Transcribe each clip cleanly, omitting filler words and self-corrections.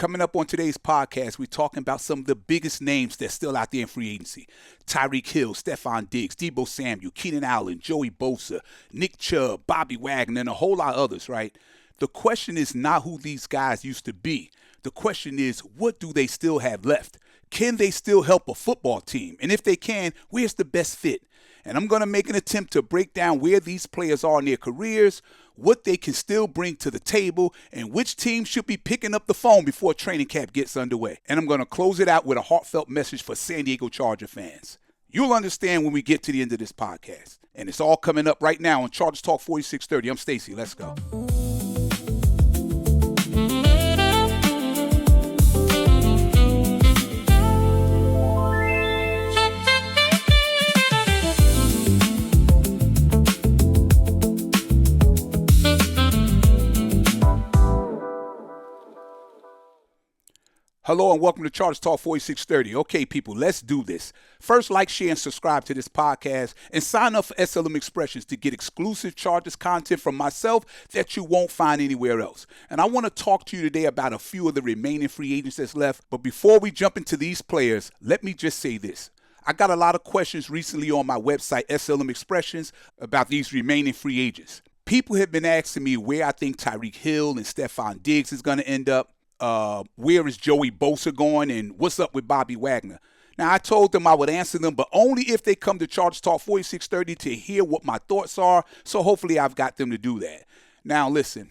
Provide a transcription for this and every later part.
Coming up on today's podcast, we're talking about some of the biggest names that's still out there in free agency. Tyreek Hill, Stefon Diggs, Deebo Samuel, Keenan Allen, Joey Bosa, Nick Chubb, Bobby Wagner, and a whole lot of others, right? The question is not who these guys used to be. The question is, what do they still have left? Can they still help a football team? And if they can, where's the best fit? And I'm going to make an attempt to break down where these players are in their careers, what they can still bring to the table, and which team should be picking up the phone before training camp gets underway. And I'm going to close it out with a heartfelt message for San Diego Charger fans. You'll understand when we get to the end of this podcast. And it's all coming up right now on Chargers Talk 4630. I'm Stacy. Let's go. Hello and welcome to Chargers Talk 4630. Okay, people, let's do this. First, like, share, and subscribe to this podcast and sign up for SLM Expressions to get exclusive Chargers content from myself that you won't find anywhere else. And I want to talk to you today about a few of the remaining free agents that's left. But before we jump into these players, let me just say this. I got a lot of questions recently on my website, SLM Expressions, about these remaining free agents. People have been asking me where I think Tyreek Hill and Stefon Diggs is going to end up. Where is Joey Bosa going, and what's up with Bobby Wagner? Now, I told them I would answer them, but only if they come to Chargers Talk 4630 to hear what my thoughts are, so hopefully I've got them to do that. Now, listen,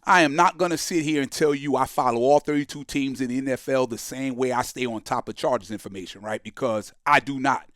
I am not going to sit here and tell you I follow all 32 teams in the NFL the same way I stay on top of Chargers information, right? Because I do not.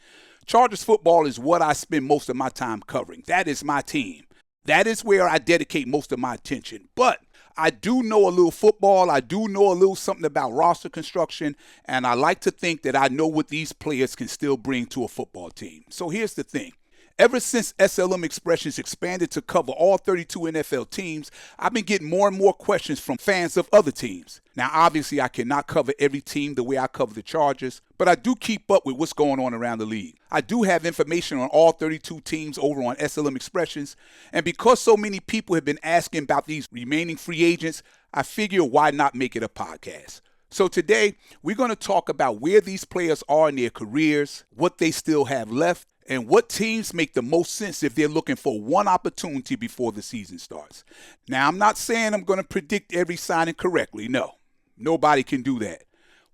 Chargers football is what I spend most of my time covering. That is my team. That is where I dedicate most of my attention. But I do know a little football. I do know a little something about roster construction. And I like to think that I know what these players can still bring to a football team. So here's the thing. Ever since SLM Expressions expanded to cover all 32 NFL teams, I've been getting more and more questions from fans of other teams. Now, obviously, I cannot cover every team the way I cover the Chargers, but I do keep up with what's going on around the league. I do have information on all 32 teams over on SLM Expressions, and because so many people have been asking about these remaining free agents, I figure why not make it a podcast. So today, we're going to talk about where these players are in their careers, what they still have left, and what teams make the most sense if they're looking for one opportunity before the season starts. Now, I'm not saying I'm going to predict every signing correctly. No, nobody can do that.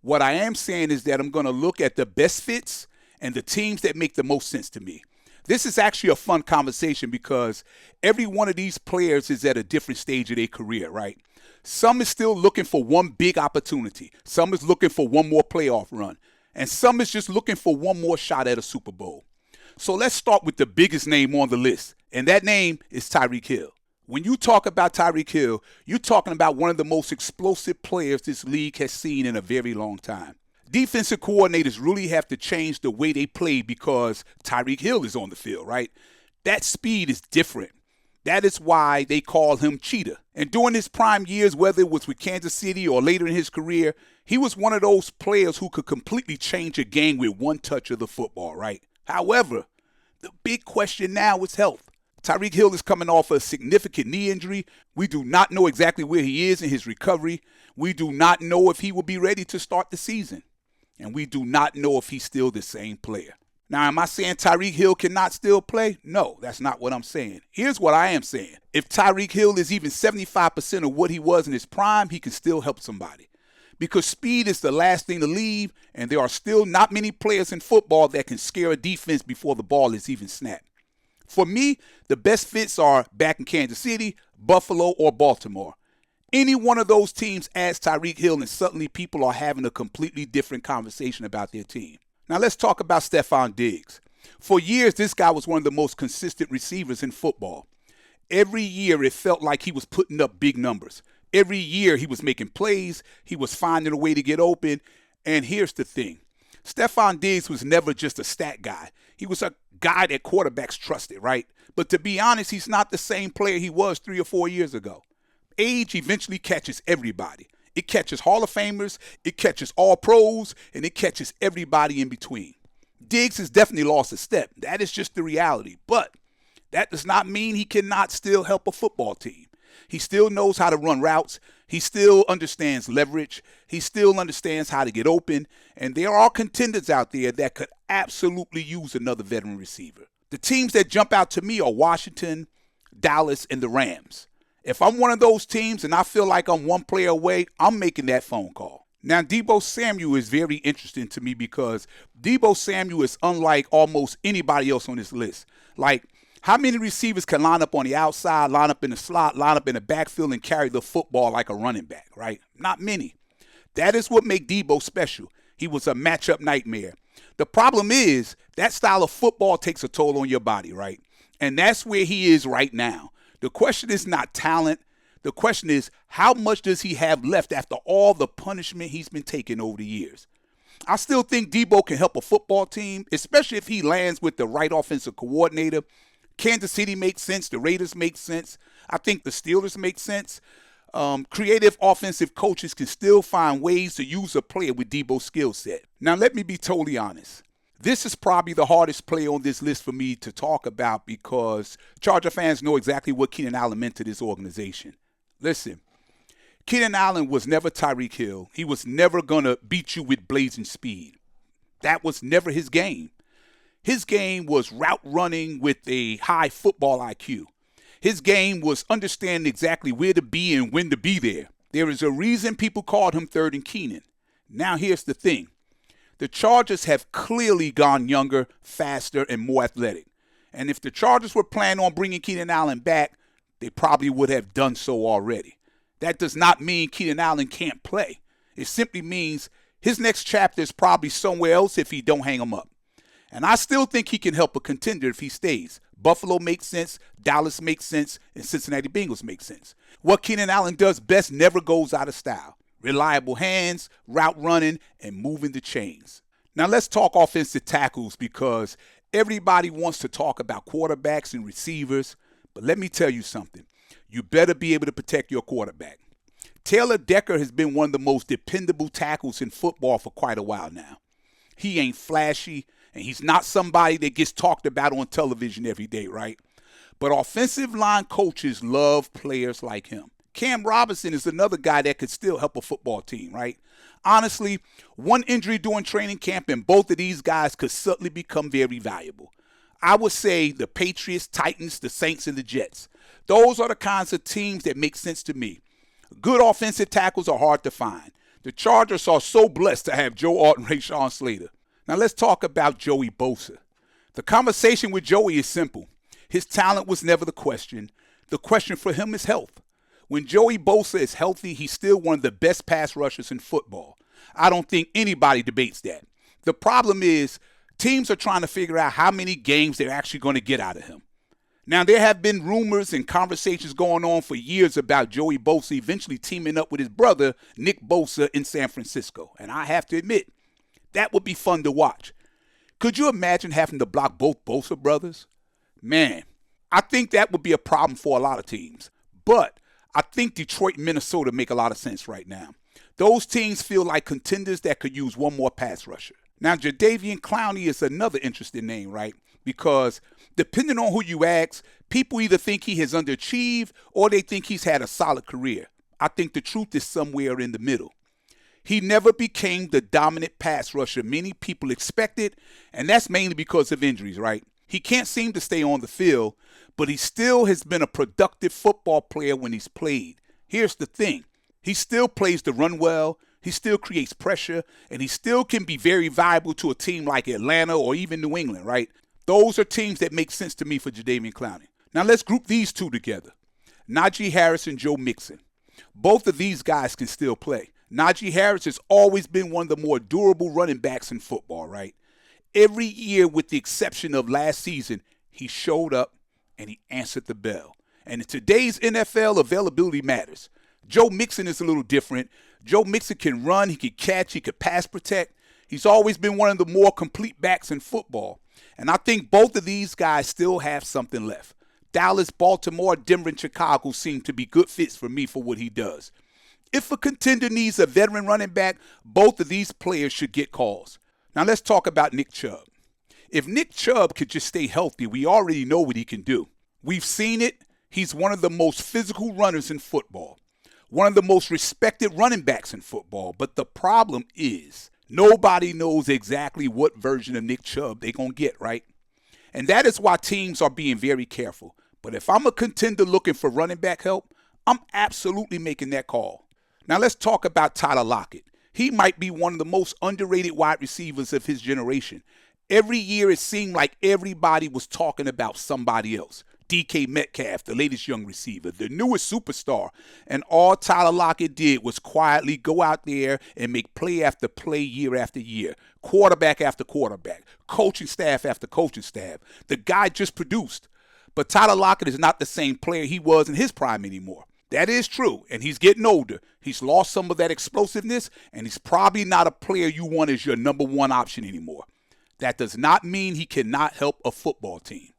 What I am saying is that I'm going to look at the best fits and the teams that make the most sense to me. This is actually a fun conversation because every one of these players is at a different stage of their career, right? Some is still looking for one big opportunity. Some is looking for one more playoff run. And some is just looking for one more shot at a Super Bowl. So let's start with the biggest name on the list, and that name is Tyreek Hill. When you talk about Tyreek Hill, you're talking about one of the most explosive players this league has seen in a very long time. Defensive coordinators really have to change the way they play because Tyreek Hill is on the field, right? That speed is different. That is why they call him Cheetah. And during his prime years, whether it was with Kansas City or later in his career, he was one of those players who could completely change a game with one touch of the football, right? However, the big question now is health. Tyreek Hill is coming off a significant knee injury. We do not know exactly where he is in his recovery. We do not know if he will be ready to start the season. And we do not know if he's still the same player. Now, am I saying Tyreek Hill cannot still play? No, that's not what I'm saying. Here's what I am saying. If Tyreek Hill is even 75% of what he was in his prime, he can still help somebody. Because speed is the last thing to leave, and there are still not many players in football that can scare a defense before the ball is even snapped. For me, the best fits are back in Kansas City, Buffalo, or Baltimore. Any one of those teams adds Tyreek Hill, and suddenly people are having a completely different conversation about their team. Now let's talk about Stefon Diggs. For years, this guy was one of the most consistent receivers in football. Every year, it felt like he was putting up big numbers. Every year he was making plays, he was finding a way to get open. And here's the thing. Stefon Diggs was never just a stat guy. He was a guy that quarterbacks trusted, right? But to be honest, he's not the same player he was 3 or 4 years ago. Age eventually catches everybody. It catches Hall of Famers, it catches all pros, and it catches everybody in between. Diggs has definitely lost a step. That is just the reality. But that does not mean he cannot still help a football team. He still knows how to run routes. He still understands leverage. He still understands how to get open. And there are contenders out there that could absolutely use another veteran receiver. The teams that jump out to me are Washington, Dallas, and the Rams. If I'm one of those teams and I feel like I'm one player away, I'm making that phone call. Now, Deebo Samuel is very interesting to me because Deebo Samuel is unlike almost anybody else on this list. Like, how many receivers can line up on the outside, line up in the slot, line up in the backfield, and carry the football like a running back, right? Not many. That is what makes Deebo special. He was a matchup nightmare. The problem is that style of football takes a toll on your body, right? And that's where he is right now. The question is not talent. The question is, how much does he have left after all the punishment he's been taking over the years? I still think Deebo can help a football team, especially if he lands with the right offensive coordinator. Kansas City makes sense. The Raiders make sense. I think the Steelers make sense. Creative offensive coaches can still find ways to use a player with Deebo's skill set. Now, let me be totally honest. This is probably the hardest player on this list for me to talk about because Charger fans know exactly what Keenan Allen meant to this organization. Listen, Keenan Allen was never Tyreek Hill. He was never going to beat you with blazing speed. That was never his game. His game was route running with a high football IQ. His game was understanding exactly where to be and when to be there. There is a reason people called him Third and Keenan. Now here's the thing. The Chargers have clearly gone younger, faster, and more athletic. And if the Chargers were planning on bringing Keenan Allen back, they probably would have done so already. That does not mean Keenan Allen can't play. It simply means his next chapter is probably somewhere else if he don't hang him up. And I still think he can help a contender if he stays. Buffalo makes sense, Dallas makes sense, and Cincinnati Bengals make sense. What Keenan Allen does best never goes out of style. Reliable hands, route running, and moving the chains. Now let's talk offensive tackles because everybody wants to talk about quarterbacks and receivers. But let me tell you something. You better be able to protect your quarterback. Taylor Decker has been one of the most dependable tackles in football for quite a while now. He ain't flashy, and he's not somebody that gets talked about on television every day, right? But offensive line coaches love players like him. Cam Robinson is another guy that could still help a football team, right? Honestly, one injury during training camp and both of these guys could suddenly become very valuable. I would say the Patriots, Titans, the Saints, and the Jets. Those are the kinds of teams that make sense to me. Good offensive tackles are hard to find. The Chargers are so blessed to have Joe Alt and Rashawn Slater. Now let's talk about Joey Bosa. The conversation with Joey is simple. His talent was never the question. The question for him is health. When Joey Bosa is healthy, he's still one of the best pass rushers in football. I don't think anybody debates that. The problem is teams are trying to figure out how many games they're actually going to get out of him. Now, there have been rumors and conversations going on for years about Joey Bosa eventually teaming up with his brother, Nick Bosa, in San Francisco. And I have to admit, that would be fun to watch. Could you imagine having to block both Bosa brothers? Man, I think that would be a problem for a lot of teams. But I think Detroit and Minnesota make a lot of sense right now. Those teams feel like contenders that could use one more pass rusher. Now, Jadeveon Clowney is another interesting name, right? Because depending on who you ask, people either think he has underachieved or they think he's had a solid career. I think the truth is somewhere in the middle. He never became the dominant pass rusher many people expected, and that's mainly because of injuries, right? He can't seem to stay on the field, but he still has been a productive football player when he's played. Here's the thing. He still plays the run well, he still creates pressure, and he still can be very valuable to a team like Atlanta or even New England, right? Those are teams that make sense to me for Jadeveon Clowney. Now let's group these two together. Najee Harris and Joe Mixon. Both of these guys can still play. Najee Harris has always been one of the more durable running backs in football, right? Every year, with the exception of last season, he showed up and he answered the bell. And in today's NFL, availability matters. Joe Mixon is a little different. Joe Mixon can run, he can catch, he can pass protect. He's always been one of the more complete backs in football. And I think both of these guys still have something left. Dallas, Baltimore, Denver, and Chicago seem to be good fits for me for what he does. If a contender needs a veteran running back, both of these players should get calls. Now let's talk about Nick Chubb. If Nick Chubb could just stay healthy, we already know what he can do. We've seen it. He's one of the most physical runners in football, one of the most respected running backs in football. But the problem is nobody knows exactly what version of Nick Chubb they're going to get, right? And that is why teams are being very careful. But if I'm a contender looking for running back help, I'm absolutely making that call. Now let's talk about Tyler Lockett. He might be one of the most underrated wide receivers of his generation. Every year it seemed like everybody was talking about somebody else. DK Metcalf, the latest young receiver, the newest superstar. And all Tyler Lockett did was quietly go out there and make play after play year after year. Quarterback after quarterback. Coaching staff after coaching staff. The guy just produced. But Tyler Lockett is not the same player he was in his prime anymore. That is true, and he's getting older. He's lost some of that explosiveness, and he's probably not a player you want as your number one option anymore. That does not mean he cannot help a football team.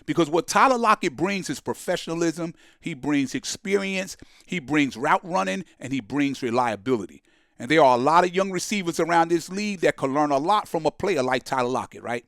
Because what Tyler Lockett brings is professionalism, he brings experience, he brings route running, and he brings reliability. And there are a lot of young receivers around this league that can learn a lot from a player like Tyler Lockett, right?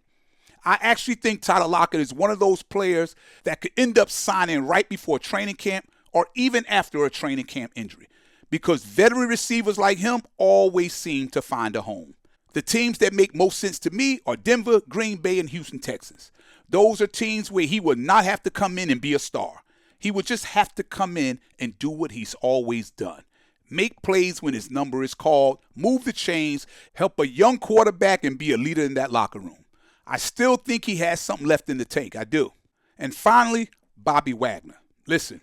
I actually think Tyler Lockett is one of those players that could end up signing right before training camp or even after a training camp injury. Because veteran receivers like him always seem to find a home. The teams that make most sense to me are Denver, Green Bay, and Houston Texans. Those are teams where he would not have to come in and be a star. He would just have to come in and do what he's always done. Make plays when his number is called, move the chains, help a young quarterback, and be a leader in that locker room. I still think he has something left in the tank. I do. And finally, Bobby Wagner. Listen,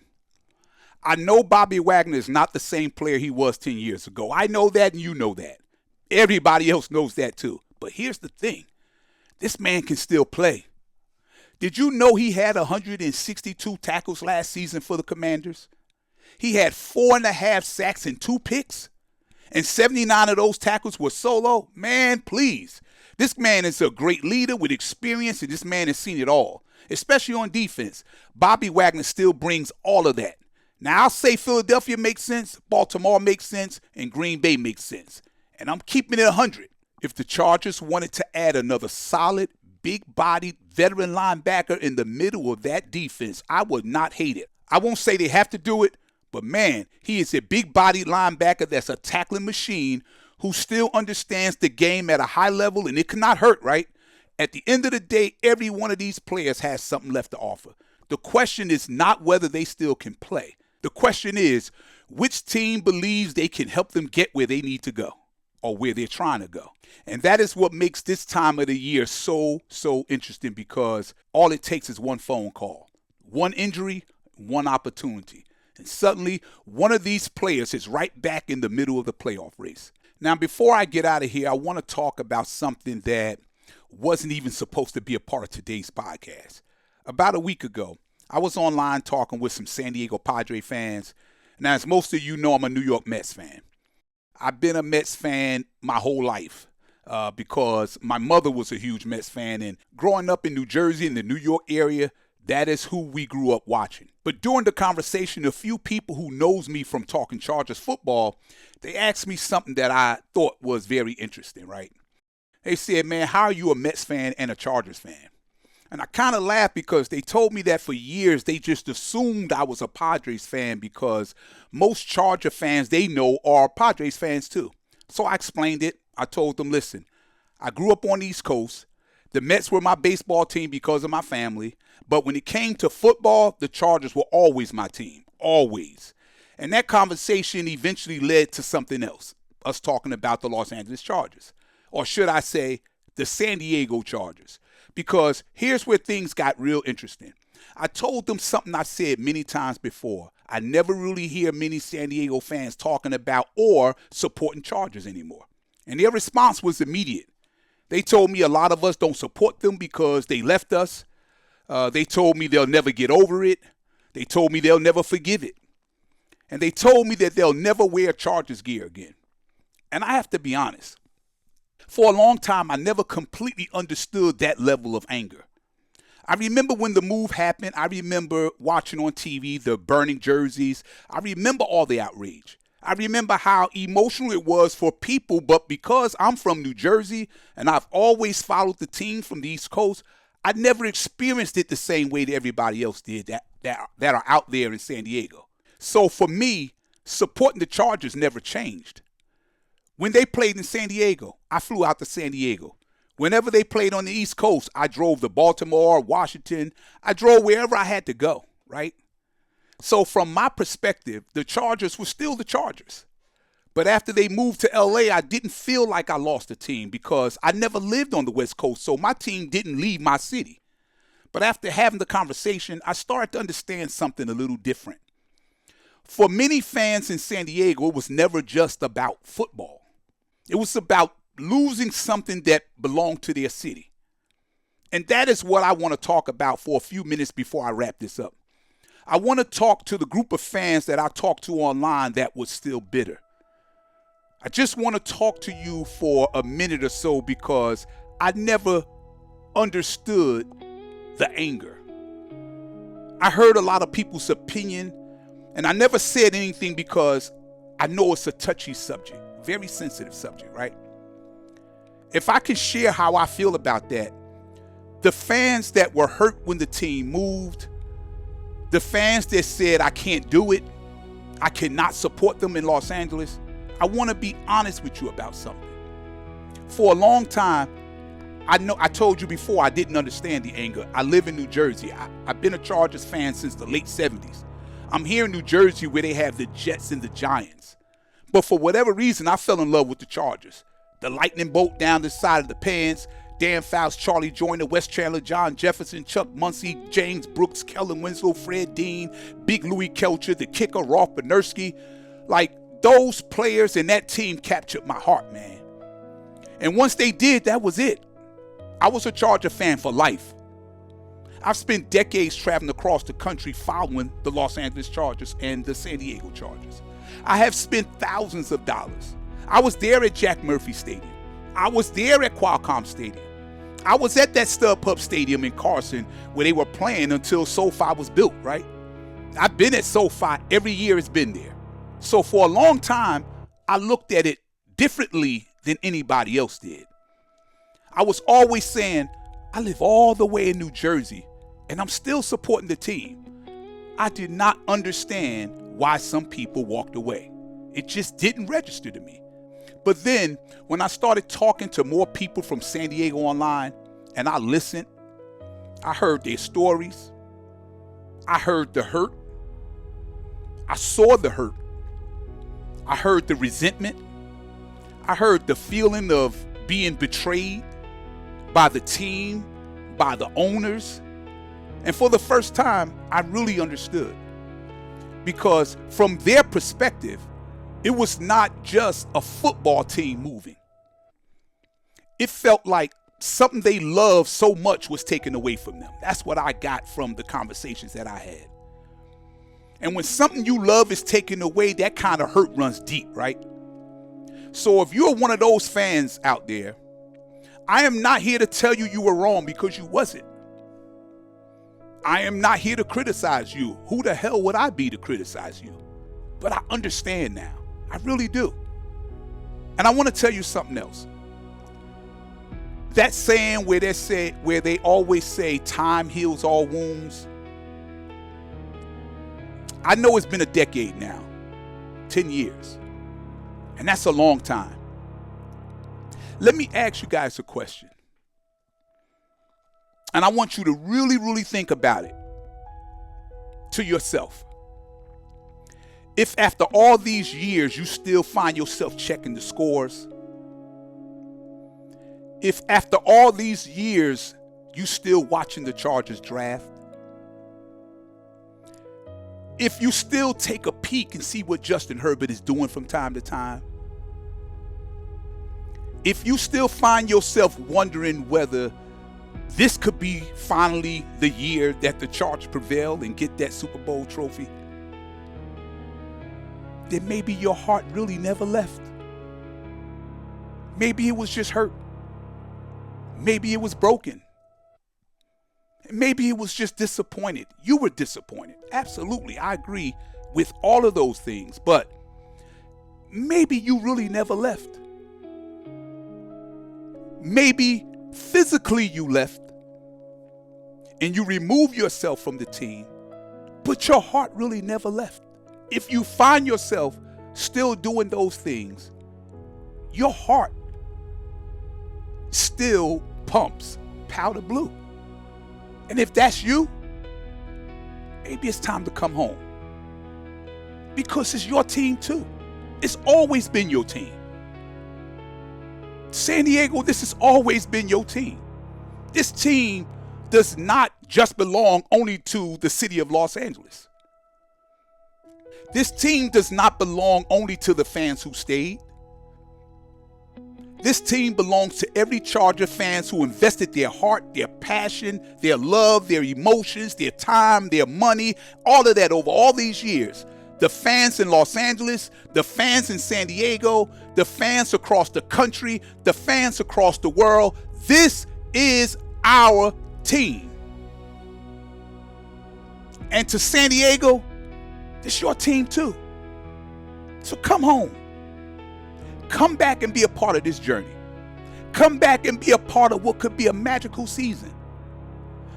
I know Bobby Wagner is not the same player he was 10 years ago. I know that, and you know that. Everybody else knows that too. But here's the thing. This man can still play. Did you know he had 162 tackles last season for the Commanders? He had 4.5 sacks and 2 picks. And 79 of those tackles were solo. Man, please. This man is a great leader with experience, and this man has seen it all, especially on defense. Bobby Wagner still brings all of that. Now, I'll say Philadelphia makes sense, Baltimore makes sense, and Green Bay makes sense. And I'm keeping it 100. If the Chargers wanted to add another solid, big-bodied veteran linebacker in the middle of that defense, I would not hate it. I won't say they have to do it, but man, he is a big-bodied linebacker that's a tackling machine who still understands the game at a high level, and it cannot hurt, right? At the end of the day, every one of these players has something left to offer. The question is not whether they still can play. The question is, which team believes they can help them get where they need to go or where they're trying to go? And that is what makes this time of the year so interesting, because all it takes is one phone call, one injury, one opportunity. And suddenly, one of these players is right back in the middle of the playoff race. Now, before I get out of here, I want to talk about something that wasn't even supposed to be a part of today's podcast. About a week ago, I was online talking with some San Diego Padre fans. Now, as most of you know, I'm a New York Mets fan. I've been a Mets fan my whole life because my mother was a huge Mets fan. And growing up in New Jersey, in the New York area, that is who we grew up watching. But during the conversation, a few people who knows me from talking Chargers football, they asked me something that I thought was very interesting, right? They said, man, how are you a Mets fan and a Chargers fan? And I kind of laughed because they told me that for years they just assumed I was a Padres fan because most Charger fans they know are Padres fans too. So I explained it. I told them, listen, I grew up on the East Coast. The Mets were my baseball team because of my family. But when it came to football, the Chargers were always my team, always. And that conversation eventually led to something else, us talking about the Los Angeles Chargers. Or should I say, the San Diego Chargers. Because here's where things got real interesting. I told them something I said many times before. I never really hear many San Diego fans talking about or supporting Chargers anymore. And their response was immediate. They told me a lot of us don't support them because they left us. They told me they'll never get over it. They told me they'll never forgive it. And they told me that they'll never wear Chargers gear again. And I have to be honest. For a long time, I never completely understood that level of anger. I remember when the move happened. I remember watching on TV the burning jerseys. I remember all the outrage. I remember how emotional it was for people, but because I'm from New Jersey and I've always followed the team from the East Coast, I never experienced it the same way that everybody else did that are out there in San Diego. So for me, supporting the Chargers never changed. When they played in San Diego, I flew out to San Diego. Whenever they played on the East Coast, I drove to Baltimore, Washington. I drove wherever I had to go, right? So from my perspective, the Chargers were still the Chargers. But after they moved to LA, I didn't feel like I lost a team because I never lived on the West Coast, so my team didn't leave my city. But after having the conversation, I started to understand something a little different. For many fans in San Diego, it was never just about football. It was about losing something that belonged to their city. And that is what I want to talk about for a few minutes before I wrap this up. I want to talk to the group of fans that I talked to online that was still bitter. I just want to talk to you for a minute or so because I never understood the anger. I heard a lot of people's opinion, and I never said anything because I know it's a touchy subject, very sensitive subject, right? If I can share how I feel about that, the fans that were hurt when the team moved, the fans that said, I can't do it, I cannot support them in Los Angeles, I want to be honest with you about something. For a long time, I told you before I didn't understand the anger. I live in New Jersey. I've been a Chargers fan since the late 70s. I'm here in New Jersey where they have the Jets and the Giants. But for whatever reason, I fell in love with the Chargers. The lightning bolt down the side of the pants, Dan Fouts, Charlie Joyner, Wes Chandler, John Jefferson, Chuck Muncie, James Brooks, Kellen Winslow, Fred Dean, Big Louie Kelcher, the kicker, Rolf Bernurski. Like, those players and that team captured my heart, man. And once they did, that was it. I was a Charger fan for life. I've spent decades traveling across the country following the Los Angeles Chargers and the San Diego Chargers. I have spent thousands of dollars. I was there at Jack Murphy Stadium. I was there at Qualcomm Stadium. I was at that StubHub Stadium in Carson where they were playing until SoFi was built, right? I've been at SoFi every year it's been there. So for a long time, I looked at it differently than anybody else did. I was always saying, I live all the way in New Jersey, and I'm still supporting the team. I did not understand why some people walked away. It just didn't register to me. But then, when I started talking to more people from San Diego online, and I listened, I heard their stories. I heard the hurt. I saw the hurt. I heard the resentment. I heard the feeling of being betrayed by the team, by the owners. And for the first time, I really understood. Because from their perspective, it was not just a football team moving. It felt like something they loved so much was taken away from them. That's what I got from the conversations that I had. And when something you love is taken away, that kind of hurt runs deep, right? So if you're one of those fans out there, I am not here to tell you you were wrong because you wasn't. I am not here to criticize you. Who the hell would I be to criticize you? But I understand now. I really do. And I want to tell you something else. That saying where they always say time heals all wounds. I know it's been a decade now, 10 years, and that's a long time. Let me ask you guys a question, and I want you to really, really think about it to yourself. If after all these years you still find yourself checking the scores, if after all these years you still watching the Chargers draft, if you still take a peek and see what Justin Herbert is doing from time to time, if you still find yourself wondering whether this could be finally the year that the Chargers prevail and get that Super Bowl trophy, then maybe your heart really never left. Maybe it was just hurt. Maybe it was broken. Maybe it was just disappointed. You were disappointed. Absolutely, I agree with all of those things. But maybe you really never left. Maybe physically you left, and you remove yourself from the team, but your heart really never left. If you find yourself still doing those things, your heart still pumps powder blue. And if that's you, maybe it's time to come home. Because it's your team too. It's always been your team. San Diego, this has always been your team. This team does not just belong only to the city of Los Angeles. This team does not belong only to the fans who stayed. This team belongs to every Charger fans who invested their heart, their passion, their love, their emotions, their time, their money, all of that over all these years. The fans in Los Angeles, the fans in San Diego, the fans across the country, the fans across the world. This is our team. And to San Diego, it's your team too. So come home. Come back and be a part of this journey. Come back and be a part of what could be a magical season.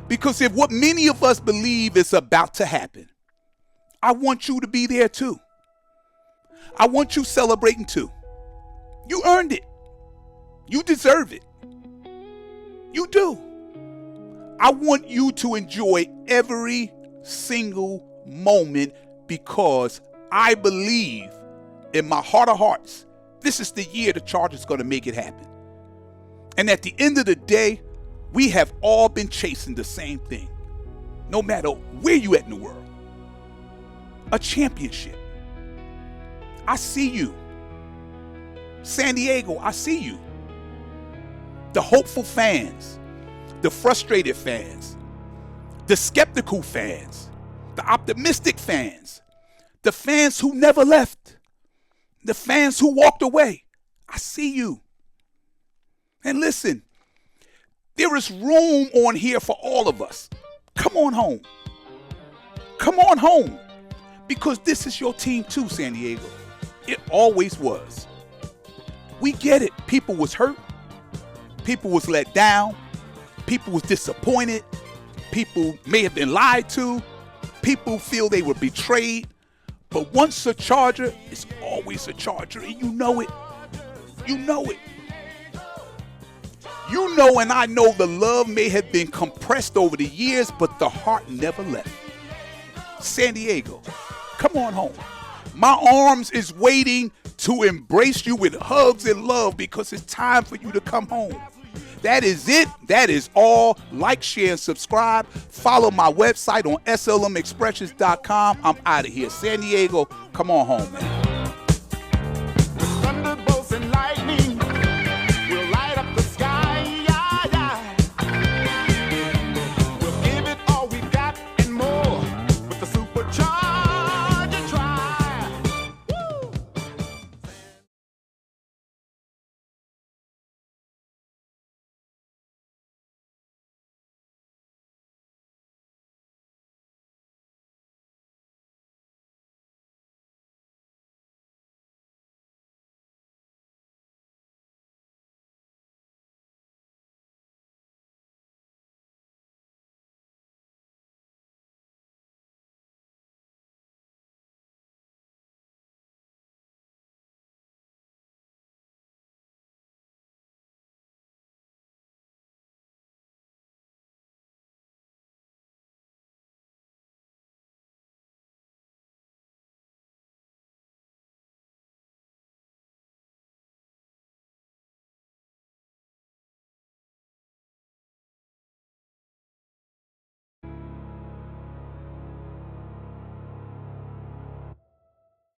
Because if what many of us believe is about to happen, I want you to be there too. I want you celebrating too. You earned it. You deserve it. You do. I want you to enjoy every single moment because I believe in my heart of hearts, this is the year the Chargers are going to make it happen. And at the end of the day, we have all been chasing the same thing, no matter where you at in the world. A championship. I see you. San Diego, I see you. The hopeful fans, the frustrated fans, the skeptical fans, the optimistic fans, the fans who never left, the fans who walked away. I see you. And listen, there is room on here for all of us. Come on home. Come on home. Because this is your team too, San Diego. It always was. We get it. People was hurt. People was let down. People was disappointed. People may have been lied to. People feel they were betrayed. But once a Charger, it's always a Charger, and you know it. You know it. You know and I know the love may have been compressed over the years, but the heart never left. San Diego, come on home. My arms is waiting to embrace you with hugs and love because it's time for you to come home. That is it. That is all. Like, share, and subscribe. Follow my website on slmexpressions.com. I'm out of here. San Diego, come on home, man.